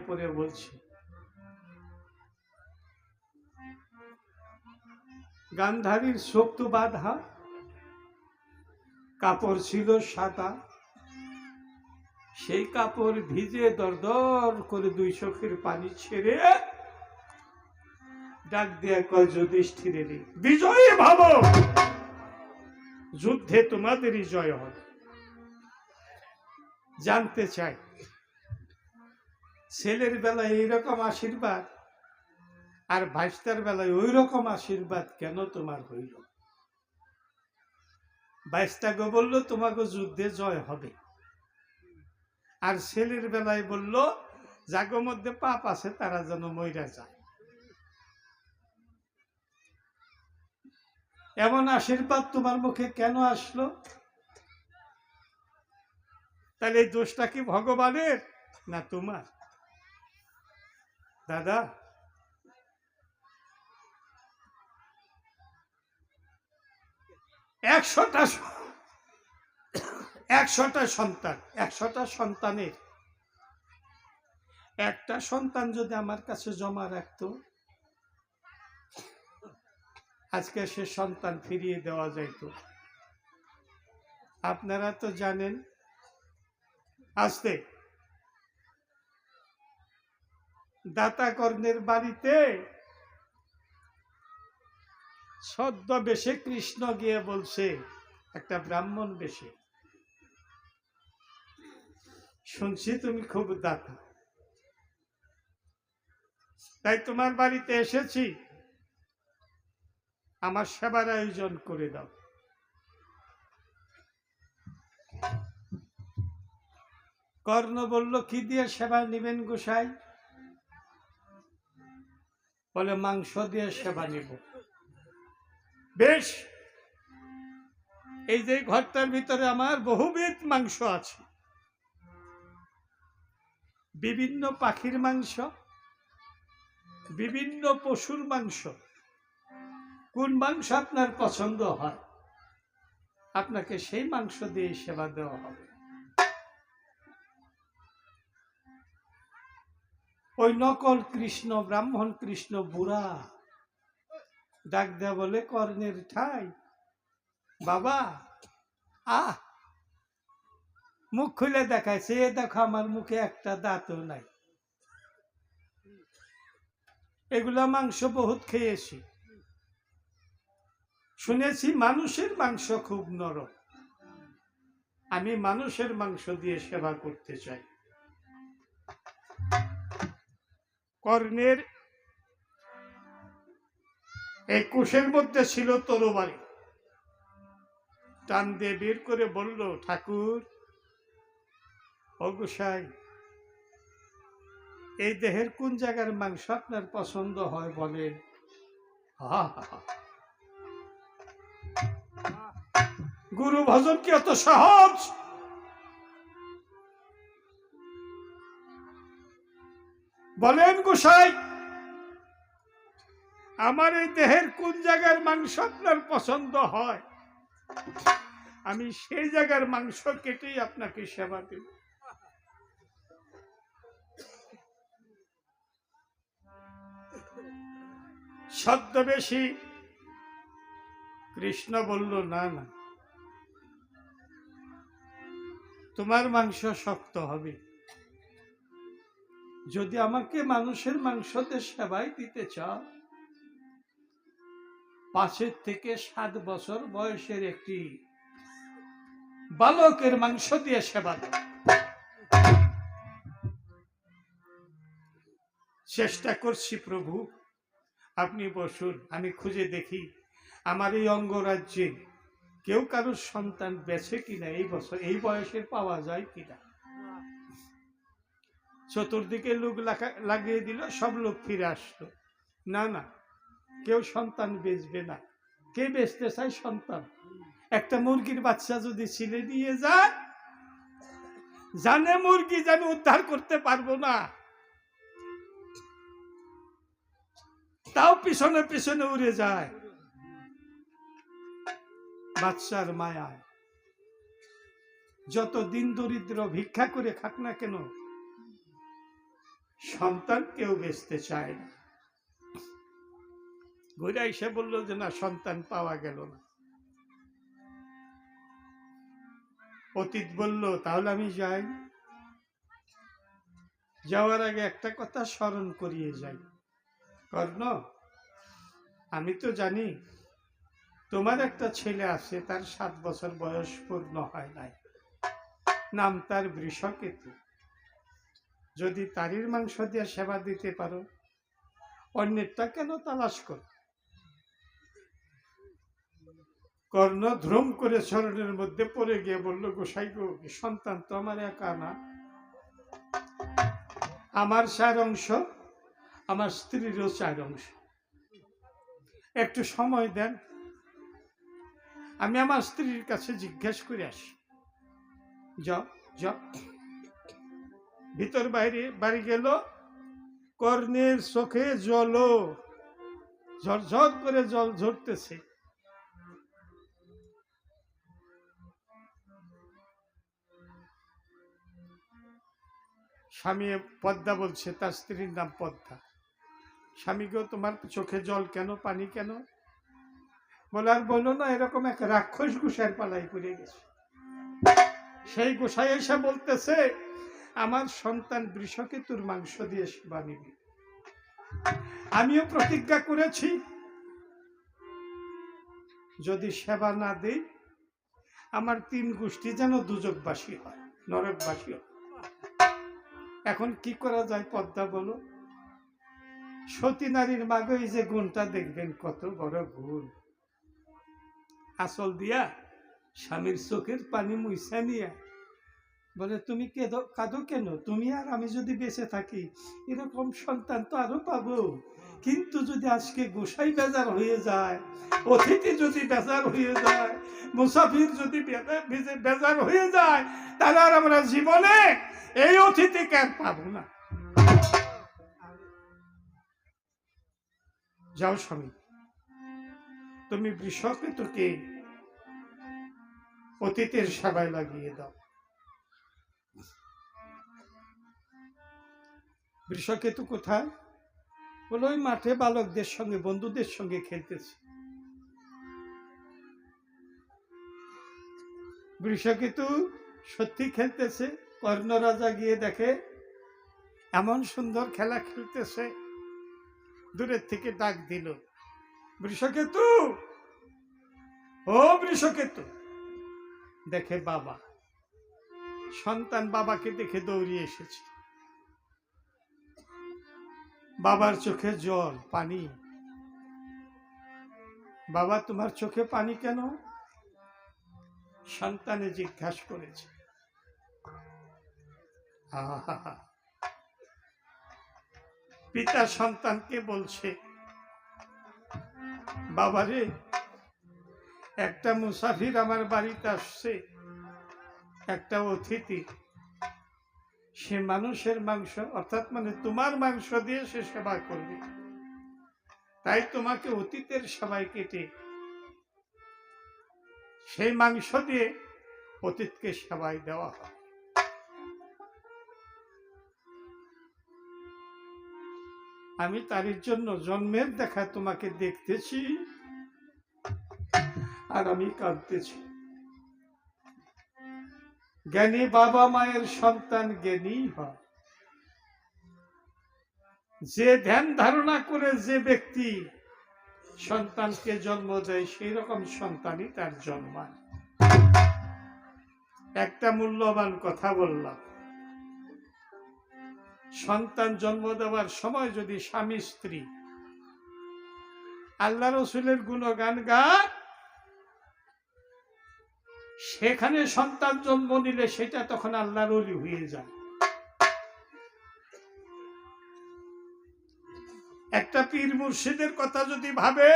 পড়ে বলছি, গান্ধারীর চোখ তো বাঁধা, কাপড় ছিল সাদা, সেই কাপড় ভিজে দরদর করে দুই চোখের পানি ছেড়ে ডাক দেয়া কয়, যুধিষ্ঠিরের বিজয়ী ভাবো, যুদ্ধে তোমাদেরই জয় হবে। জানতে চাই, ছেলের বেলায় এইরকম আশীর্বাদ আর ভাইস্তার বেলায় ওই রকম আশীর্বাদ কেন তোমার হইল? ভাইস্তা গো বলল তোমাকে যুদ্ধে জয় হবে, আর ছেলের বেলায় বলল যাগো মধ্যে পাপ আছে তারা যেন মইরা যায়। এমন আশীর্বাদ তোমার মুখে কেন আসলো? তাহলে এই দোষটা কি ভগবানের না তোমার? দাদা, একশোটা সন্তান, 100টা সন্তানের একটা সন্তান যদি আমার কাছে জমা রাখতো, আজকে সে সন্তান ফিরিয়ে দেওয়া যাইত। আপনারা তো জানেন, আজকে দাতা কর্ণের বাড়িতে ছদ্মবেশে কৃষ্ণ গিয়ে বলছে, একটা ব্রাহ্মণ বেশে, শুনছি তুমি খুব দাতা, তাই তোমার বাড়িতে এসেছি, আমার সেবার আয়োজন করে দাও। কর্ণ বলল, কি দিয়ে সেবা নিবেন গোসাই? বলে, মাংস দিয়ে সেবা নিব। বেশ, এই যে ঘরটার ভিতরে আমার বহুবিধ মাংস আছে, বিভিন্ন পাখির মাংস, বিভিন্ন পশুর মাংস। কোন মাংস আপনার পছন্দ হয়, আপনাকে সেই মাংস দিয়ে সেবা দেওয়া হবে। ওই নকল কৃষ্ণ, ব্রাহ্মণ কৃষ্ণ বুড়া ডাক দেয়া বলে, কর্ণের ঠাই বাবা, মুখ খুলে দেখাইছে, এ দেখো আমার মুখে একটা দাঁতও নাই। এগুলা মাংস বহুত খেয়েছি, শুনেছি মানুষের মাংস খুব নরম, আমি মানুষের মাংস দিয়ে সেবা করতে চাই। কর্ণের এই কুশের মধ্যে ছিল তরবারি, টান দিয়ে বের করে বলল, ঠাকুর ও গোসাই, এই দেহের কোন জায়গার মাংস আপনার পছন্দ হয় বলেন। গুরু ভজন কি অত সহজ? বলেন গোসাই, আমার এই দেহের কোন জায়গার মাংস আপনার পছন্দ হয়, আমি সেই জায়গার মাংস কেটেই আপনাকে সেবা দেব। ছদ্মবেশী কৃষ্ণ বলল, না না, তোমার মাংস শক্ত হবে। যদি আমাকে মানুষের মাংসতে সেবাই দিতে চাও, 5 থেকে 7 বছর বয়সের একটি বালকের মাংস দিয়ে সেবা দাও। চেষ্টা করছি প্রভু, আপনি বসুন, আমি খুঁজে দেখি আমার এই অঙ্গরাজ্যে কেউ কারোর সন্তান বেছে কিনা, এই বছর এই বয়সে পাওয়া যায় কিনা। চতুর্দিকে লোক লাগিয়ে দিল, সব লোক ফিরে আসলো, না না, কেউ সন্তান বেচবে না। কে বেচতে চায় সন্তান? একটা মুরগির বাচ্চা যদি ছিলে নিয়ে যায়, জানে মুরগি জানে উদ্ধার করতে পারবো না, তাও পিছনে পিছনে উড়ে যায় বাচ্চার মায়ায়। যত দিন দরিদ্র ভিক্ষা করে খাক না কেন, সন্তান কেউ বেচতে চায় না। ঘুরে এসে বলল যে না, সন্তান পাওয়া গেল না। অতীত বলল তাহলে আমি যাই। যাওয়ার আগে একটা কথা স্মরণ করিয়ে যাই, কর্ণ, আমি তো জানি তোমার একটা ছেলে আছে, তার 7 বছর বয়স পূর্ণ হয় নাই, নাম তার বৃষকেতু। যদি তারির মাংস দিয়ে সেবা দিতে পারো, অন্যেরটা কেন তালাশ করো? কর্ণ ধ্রুম করে চরণের মধ্যে পড়ে গিয়ে বলল, গোসাই গো, সন্তান তো আমার একা না, আমার 4 অংশ, আমার স্ত্রীরও 4 অংশ। একটু সময় দেন, আমি আমার স্ত্রীর কাছে জিজ্ঞেস করে আসি। যাও যাও। ভিতর বাইরে বাড়ি গেল। কর্ণের চোখে জলও ঝরঝর করে জল ঝরতেছে। স্বামী পদ্মা বলছে, তার স্ত্রীর নাম পদ্মা। স্বামীকেও, তোমার চোখে জল কেন, পানি কেন? বলে, আর বললো না, এরকম এক রাক্ষস গোসাইয়ের পালাই করে গেছে। সেই গোসাই এসে বলতেছে, আমার সন্তান বৃষকেতুর মাংস দিয়ে সেবা নিবি। আমিও প্রতিজ্ঞা করেছি, যদি সেবা না দেই আমার 3 গোষ্ঠী যেন দুজকবাসী হয়, নরকবাসী হয়। এখন কি করা যায় পদ্মা বলো? সতী নারীর মাগে এই যে গুণটা দেখবেন, কত বড় গুণ। আসল দিয়া স্বামীর চোখের পানি মুইসা নিয়া বলে, তুমি কাঁদো কেন? তুমি আর আমি যদি বেঁচে থাকি, এরকম সন্তান তো আরো পাবো। কিন্তু যদি আজকে গোসাই বেজার হয়ে যায়, অতিথি যদি বেজার হয়ে যায়, মুসাফির যদি বেজার হয়ে যায়, তাহলে আর আমরা জীবনে এই অতিথিকে আর পাবো না। যাও স্বামী, তুমি বৃষকেতুকে অতীতের সেবায় লাগিয়ে দাও। বৃষকেতু কোথায়? বলো, ওই মাঠে বালকদের সঙ্গে, বন্ধুদের সঙ্গে খেলতেছে। বৃষকেতু সত্যি খেলতেছে। কর্ণ রাজা গিয়ে দেখে এমন সুন্দর খেলা খেলতেছে, দূরের থেকে ডাক দিল, বৃষকেতু, ও বৃষকেতু। দেখে বাবা, সন্তান বাবাকে দেখে দৌড়িয়ে এসেছে। বাবার চোখে জল, পানি। বাবা, তোমার চোখে পানি কেন? সন্তানে জিজ্ঞাসা করেছে। পিতা সন্তানকে বলছে, বাবারে, একটা মুসাফির আমার বাড়িতে আসছে, একটা অতিথি, সে মানুষের মাংস, অর্থাৎ মানে তোমার মাংস দিয়ে সে সেবা করবে, তাই তোমাকে অতীতের সেবায় কেটে সেই মাংস দিয়ে অতীতকে সেবায় দেওয়া হয়। আমি তার জন্য জন্মের দেখা তোমাকে দেখতেছি, আর আমি কাঁদতেছি। জ্ঞানী বাবা মায়ের সন্তান জ্ঞানী হয়। যে ধ্যান ধারণা করে যে ব্যক্তি সন্তানকে জন্ম দেয়, সেই রকম সন্তানই তার জন্মায়। একটা মূল্যবান কথা বললাম, সন্তান জন্ম দেওয়ার সময় যদি স্বামী স্ত্রী আল্লাহ রসুলের গুণগান গায়, সেখানে সন্তান জন্ম নিলে সেটা তখন আল্লাহর ওলি হয়ে যায়। একটা পীর মুর্শিদের কথা যদি ভাবে,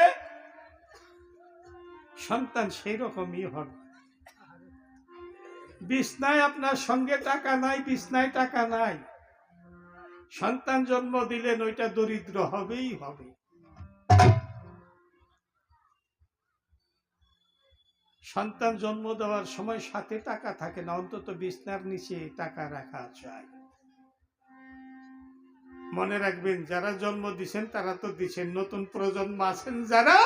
সন্তান সেই রকমই হবে। বিছনায় আপনার সঙ্গে টাকা নাই, বিছনায় টাকা নাই, সন্তান জন্ম দিলেন, ওইটা দরিদ্র হবেই হবে। সন্তান জন্ম দেওয়ার সময় সাথে টাকা থাকে না, অন্তত বিছনার নিচে টাকা রাখা চাই। মনে রাখবেন, যারা জন্ম দিছেন তারা তো দিছেন, নতুন প্রজন্ম আছেন যারা,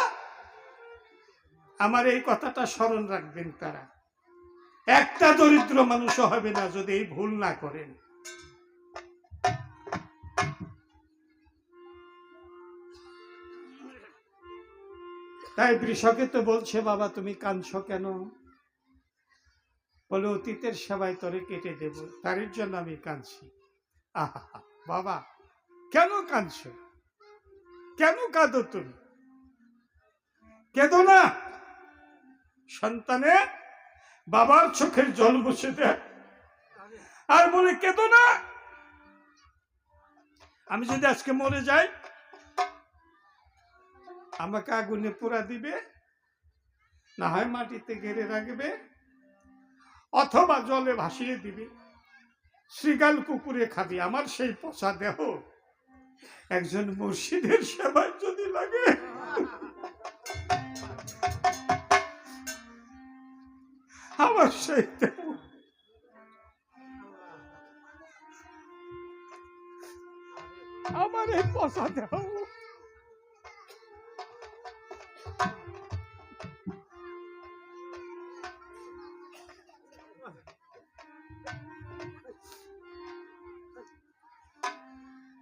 আমার এই কথাটা স্মরণ রাখবেন, তারা একটা দরিদ্র মানুষও হবে না যদি এই ভুল না করেন। তাই বৃষকে তো বলছে, বাবা তুমি কাঁদছো কেন? বলে অতীতের সেবায় তোরে কেটে দেব, তার জন্য আমি কাঁদছি। আহা বাবা, কেন কাঁদছো? কেন কাঁদো তুমি? কেঁদো না। সন্তানে বাবার চোখের জল মুছে দেয় আর বলে কেঁদো না। আমি যদি আজকে মরে যাই, আমাকে আগুনে পোড়া দিবে, না হয় মাটিতে গেড়ে রাখবে, অথবা জলে ভাসিয়ে দিবে, শ্রীগাল কুকুরে খাবি। আমার সেই পচা দেহ একজন মুর্শিদের সেবায় যদি লাগে, আমার সেই দেহ, আমার এই পচা দেহ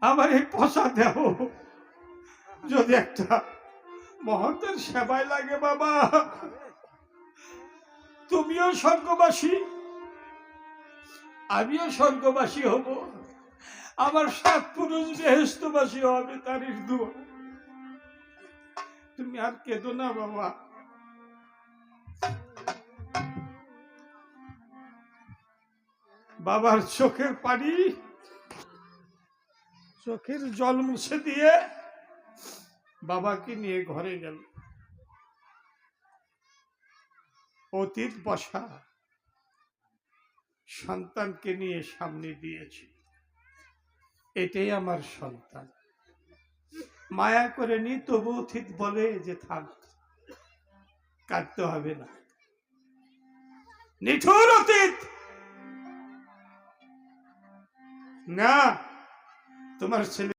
আমার এই পচা দেহ যদি একটা মহতের সেবায় লাগে, বাবা তুমিও স্বর্গবাসী, আমিও স্বর্গবাসী হব, আমার 7 পুরুষ বেহেশতবাসী হবে, তারির দোয়া। তুমি আর কেঁদো না বাবা। বাবার চোখের পানি, চোখের জল মুছে দিয়ে বাবাকে নিয়ে ঘরে গেল। অতীত বসা সন্তানকে নিয়ে সামনে দিয়েছে, এটাই আমার সন্তান, মায়া করে নি, তবু অতীত বলে যে থাক, কাটতে হবে না। নিঠুর অতীত না, তোমার ছেলে